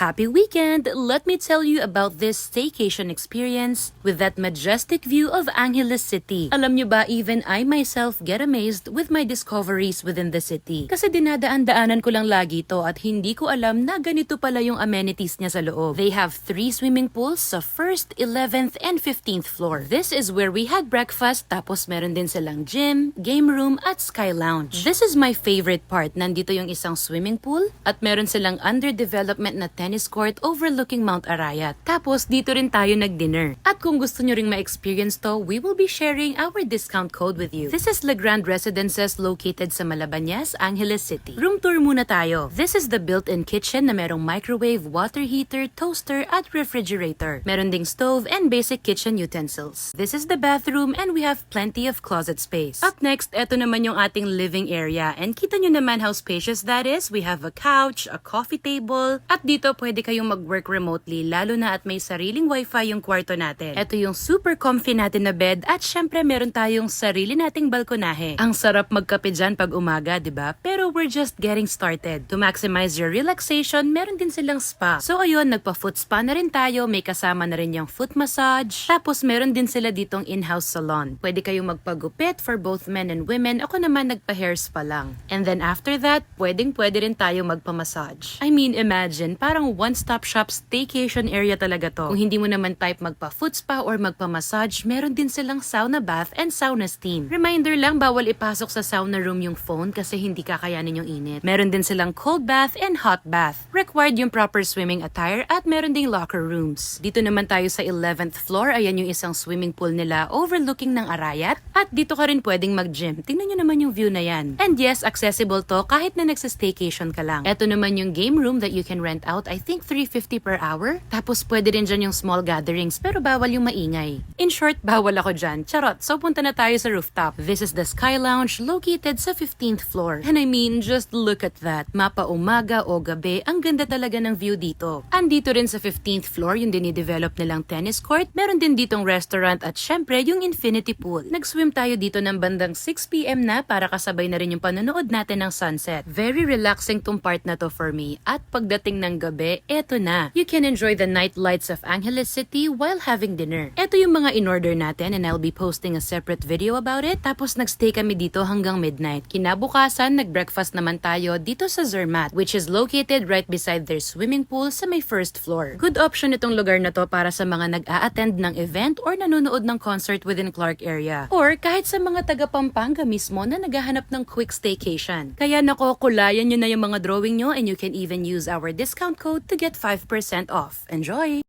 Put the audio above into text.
Happy weekend! Let me tell you about this staycation experience with that majestic view of Angeles City. Alam nyo ba, even I myself get amazed with my discoveries within the city. Kasi dinadaan-daanan ko lang lagi to at hindi ko alam na ganito pala yung amenities niya sa loob. They have 3 swimming pools sa 1st, 11th, and 15th floor. This is where we had breakfast, tapos meron din silang gym, game room, at sky lounge. This is my favorite part. Nandito yung isang swimming pool at meron silang under development na tennis court overlooking Mount Arayat. Tapos dito rin tayo nag-dinner. At kung gusto nyo ring ma-experience to, we will be sharing our discount code with you. This is the Grande Residences located sa Malabañas, Angeles City. Room tour muna tayo. This is the built-in kitchen na merong microwave, water heater, toaster, at refrigerator. Meron ding stove and basic kitchen utensils. This is the bathroom and we have plenty of closet space. Up next, eto naman yung ating living area. And kita nyo naman how spacious that is. We have a couch, a coffee table, at dito pwede kayong mag-work remotely, lalo na at may sariling wifi yung kwarto natin. Ito yung super comfy natin na bed at syempre meron tayong sarili nating balkonahe. Ang sarap magkape dyan pag umaga, diba? Pero we're just getting started. To maximize your relaxation, meron din silang spa. So ayun, nagpa-foot spa na rin tayo, may kasama na rin yung foot massage. Tapos meron din sila ditong in-house salon. Pwede kayong magpagupit for both men and women. Ako naman nagpa-hair spa lang. And then after that, pwede rin tayo magpa-massage. I mean, imagine, parang one-stop shop staycation area talaga to. Kung hindi mo naman type magpa-foot spa or magpa-massage, meron din silang sauna bath and sauna steam. Reminder lang, bawal ipasok sa sauna room yung phone kasi hindi kakayanin yung init. Meron din silang cold bath and hot bath. Required yung proper swimming attire at meron ding locker rooms. Dito naman tayo sa 11th floor. Ayan yung isang swimming pool nila overlooking ng Arayat. At dito ka rin pwedeng mag-gym. Tingnan nyo naman yung view na yan. And yes, accessible to kahit na nagsa-staycation ka lang. Ito naman yung game room that you can rent out. I think $350 per hour. Tapos pwede rin dyan yung small gatherings pero bawal yung maingay. In short, bawal ako dyan. Charot. So punta na tayo sa rooftop. This is the Sky Lounge located sa 15th floor. And I mean, just look at that. Mapa umaga o gabi, ang ganda talaga ng view dito. Andito rin sa 15th floor yung dinidevelop nilang tennis court. Meron din ditong restaurant at syempre yung infinity pool. Nag-swim tayo dito ng bandang 6 PM na para kasabay na rin yung panonood natin ng sunset. Very relaxing tong part na to for me. At pagdating ng gabi, eto na. You can enjoy the night lights of Angeles City while having dinner. Eto yung mga in-order natin and I'll be posting a separate video about it. Tapos nagstay kami dito hanggang midnight. Kinabukasan, nag-breakfast naman tayo dito sa Zermatt, which is located right beside their swimming pool sa may first floor. Good option itong lugar na to para sa mga nag-a-attend ng event or nanonood ng concert within Clark area. Or kahit sa mga taga Pampanga mismo na naghahanap ng quick staycation. Kaya nako, kulayan nyo na yung mga drawing nyo and you can even use our discount code to get 5% off. Enjoy!